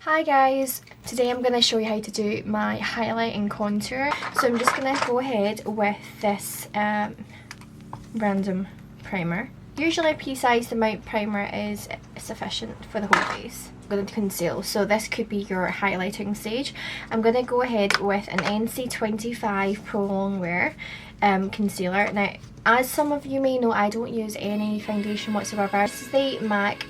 Hi guys, today I'm going to show you how to do my highlight and contour. So I'm just going to go ahead with this random primer. Usually a pea-sized amount primer is sufficient for the whole face. I'm going to conceal, so this could be your highlighting stage. I'm going to go ahead with an NC25 Pro Longwear concealer. Now, as some of you may know, I don't use any foundation whatsoever. This is the MAC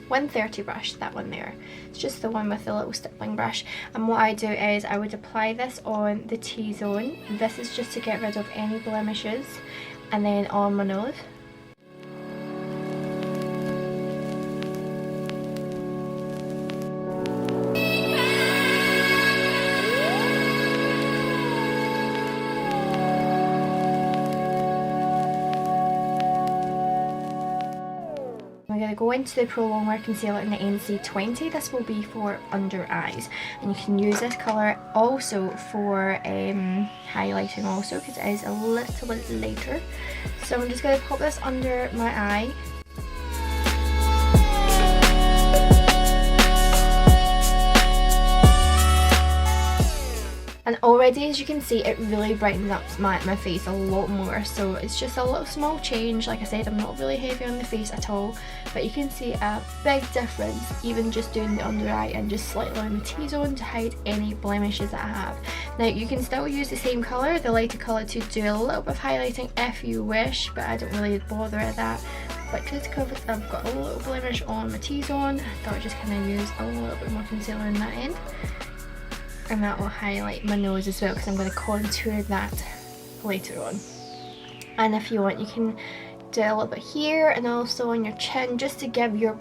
130 brush, that one there. It's just the one with the little stippling brush. And what I do is I would apply this on the T-zone. This is just to get rid of any blemishes. And then on my nose. I'm going to go into the Pro Longwear Concealer in the NC20. This will be for under eyes, and you can use this colour also for highlighting also, because it is a little bit lighter. So I'm just going to pop this under my eye. And already, as you can see, it really brightens up my face a lot more. So it's just a little small change. Like I said, I'm not really heavy on the face at all, but you can see a big difference even just doing the under eye and just slightly on the T-zone to hide any blemishes that I have. Now you can still use the same colour, the lighter colour, to do a little bit of highlighting if you wish, but I don't really bother with that. But because I've got a little blemish on my T-zone, I thought I'd just kind of use a little bit more concealer on that end. And that will highlight my nose as well, because I'm going to contour that later on. And if you want, you can do a little bit here and also on your chin, just to give your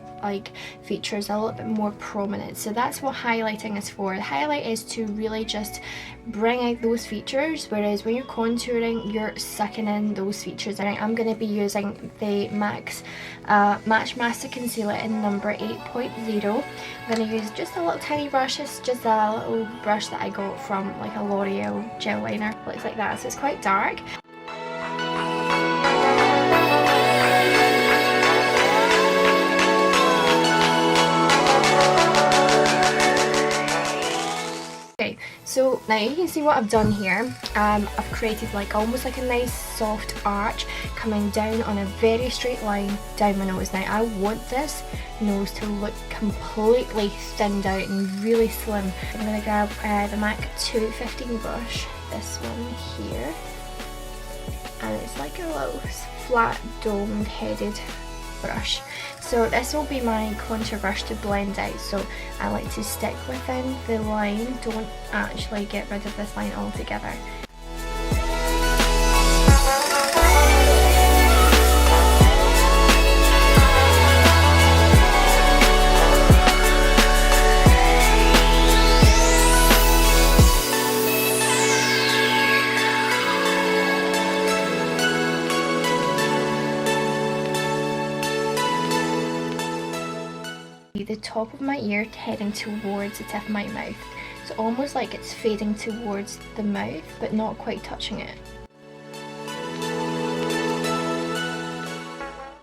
features a little bit more prominent. So that's what highlighting is for. The highlight is to really just bring out those features, whereas when you're contouring, you're sucking in those features. And I'm going to be using the MAC's Matchmaster Concealer in number 8.0. I'm going to use just a little tiny brush. It's just a little brush that I got from like a L'Oreal gel liner. Looks like that, so it's quite dark. So now you can see what I've done here. I've created almost like a nice soft arch coming down on a very straight line down my nose. Now I want this nose to look completely thinned out and really slim. I'm going to grab the MAC 215 brush, this one here, and it's like a little flat domed headed brush. So this will be my contour brush to blend out, so I like to stick within the line, don't actually get rid of this line altogether. The top of my ear heading towards the tip of my mouth, so almost like it's fading towards the mouth but not quite touching it.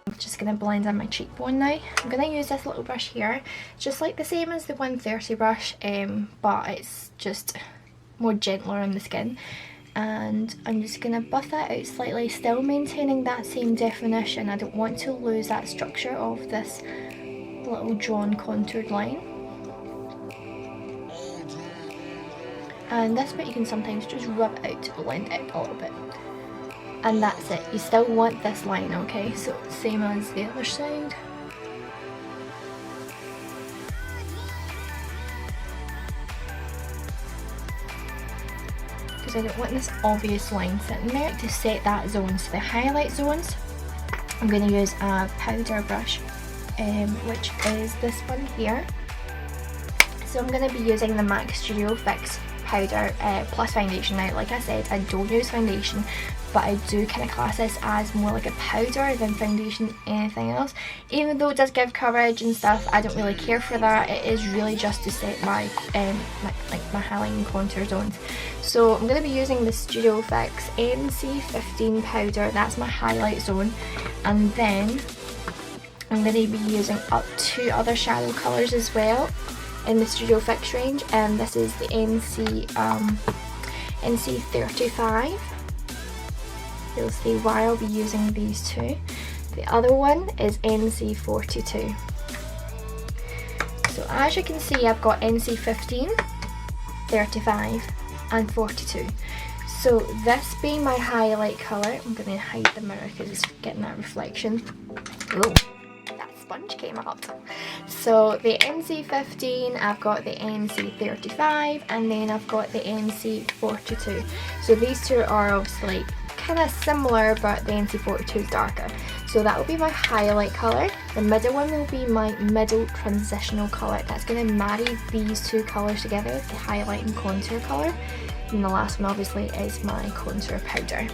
I'm just going to blend in my cheekbone now. I'm going to use this little brush here, just like the same as the 130 brush, but it's just more gentler on the skin. And I'm just going to buff that out slightly, still maintaining that same definition. I don't want to lose that structure of this little drawn contoured line. And this bit you can sometimes just rub out to blend out a little bit. And that's it. You still want this line, okay? So same as the other side. Because I don't want this obvious line sitting there. To set that zone, so the highlight zones, I'm going to use a powder brush, which is this one here. So I'm going to be using the MAC Studio Fix powder plus foundation. Now, like I said, I don't use foundation, but I do kind of class this as more like a powder than foundation anything else. Even though it does give coverage and stuff, I don't really care for that. It is really just to set my my highlight and contour zones. So I'm going to be using the Studio Fix MC15 powder. That's my highlight zone, and then I'm going to be using up 2 other shadow colours as well in the DressYourFace range, and this is the NC35. You'll see why I'll be using these 2. The other one is NC42. So as you can see, I've got NC15, 35 and 42. So this being my highlight colour, I'm going to hide the mirror because it's getting that reflection. Oh, that sponge came up. So the NC15, I've got the NC35, and then I've got the NC42. So these 2 are obviously kind of similar, but the NC42 is darker. So that will be my highlight colour. The middle one will be my middle transitional colour. That's going to marry these 2 colours together, the highlight and contour colour. And the last one obviously is my contour powder.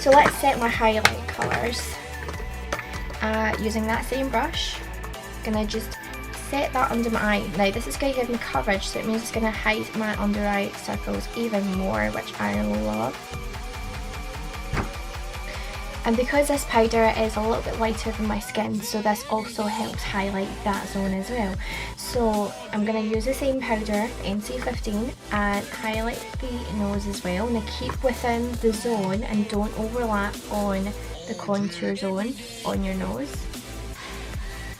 So let's set my highlight colours. Using that same brush, I'm going to just set that under my eye. Now this is going to give me coverage, so it means it's going to hide my under eye circles even more, which I love. And because this powder is a little bit lighter than my skin, so this also helps highlight that zone as well. So I'm going to use the same powder, NC15, and highlight the nose as well. Now keep within the zone and don't overlap on the contour zone on your nose.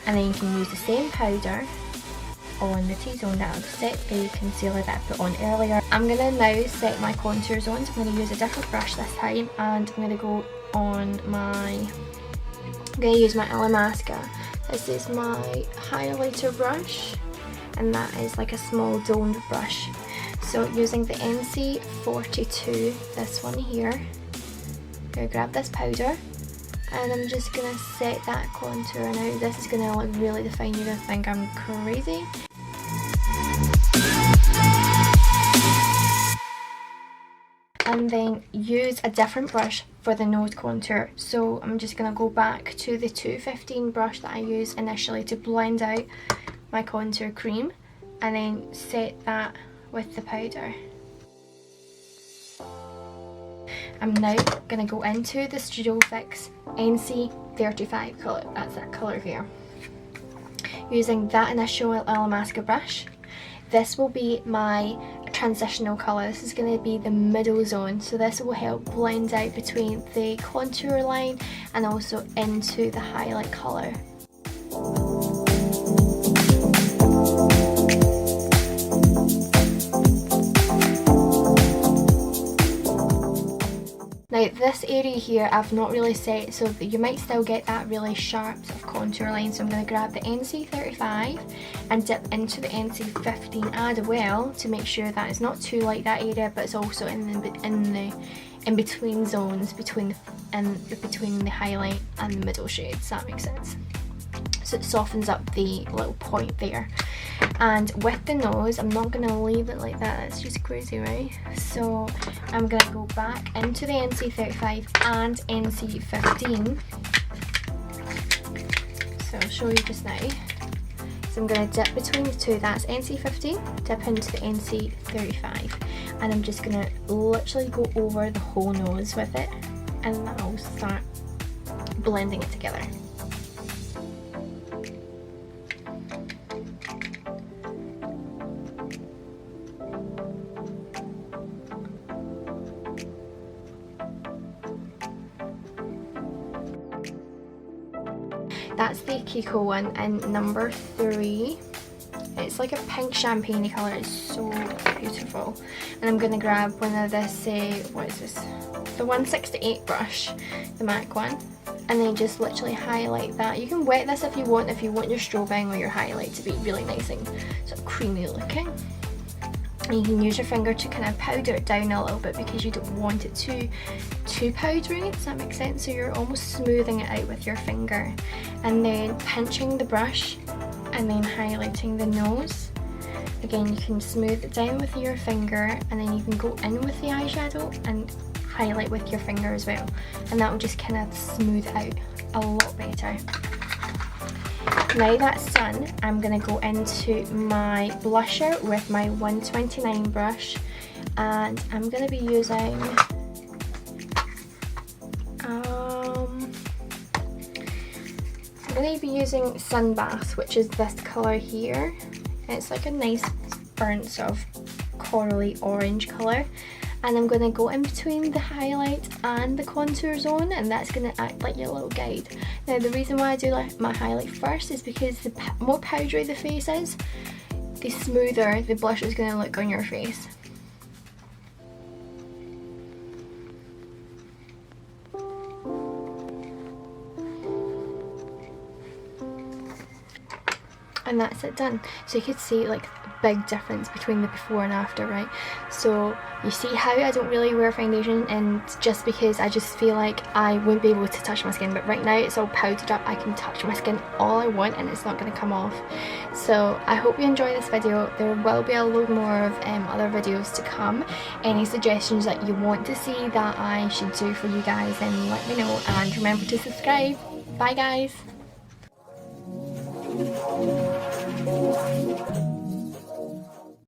And then you can use the same powder on the T-zone that I've set the concealer that I put on earlier. I'm going to now set my contour zones. I'm going to use a different brush this time, and I'm going to go on I'm going to use my Alamasca. This is my highlighter brush, and that is like a small domed brush. So using the NC42, this one here, I'm going to grab this powder, and I'm just going to set that contour. Now this is going to look really defined. You're going to think I'm crazy. And then use a different brush for the nose contour. So I'm just going to go back to the 215 brush that I used initially to blend out my contour cream, and then set that with the powder. I'm now going to go into the DressYourFace NC35 colour, that's that colour here. Using that initial Alamasca brush, this will be my transitional colour. This is going to be the middle zone, so this will help blend out between the contour line and also into the highlight colour. Now this area here I've not really set, so that you might still get that really sharp sort of contour line. So I'm going to grab the NC35 and dip into the NC15 as well to make sure that it's not too light that area, but it's also in between zones between the highlight and the middle shades. That makes sense. So it softens up the little point there. And with the nose, I'm not going to leave it like that, that's just crazy, right? So I'm going to go back into the NC35 and NC15. So I'll show you just now. So I'm going to dip between the 2, that's NC15, dip into the NC35. And I'm just going to literally go over the whole nose with it, and then I'll start blending it together. That's the Kiko one, and number 3. It's like a pink champagne colour, it's so beautiful. And I'm going to grab one of this, what is this? The 168 brush, the MAC one. And then just literally highlight that. You can wet this if you want your strobing or your highlight to be really nice and sort of creamy looking. And you can use your finger to kind of powder it down a little bit because you don't want it too powdery, does that make sense? So you're almost smoothing it out with your finger. And then pinching the brush and then highlighting the nose. Again, you can smooth it down with your finger, and then you can go in with the eyeshadow and highlight with your finger as well. And that will just kind of smooth it out a lot better. Now that's done, I'm going to go into my blusher with my 129 brush, and I'm going to be using going to be using Sunbasque, which is this colour here. It's like a nice burnt sort of corally orange colour. And I'm going to go in between the highlight and the contour zone, and that's going to act like your little guide. Now the reason why I do like my highlight first is because the more powdery the face is, the smoother the blush is going to look on your face. And that's it done. So you could see like a big difference between the before and after, right? So you see how I don't really wear foundation, and just because I just feel like I wouldn't be able to touch my skin, but right now it's all powdered up, I can touch my skin all I want and it's not going to come off. So I hope you enjoy this video. There will be a load more of other videos to come. Any suggestions that you want to see that I should do for you guys, then let me know, and remember to subscribe. Bye guys!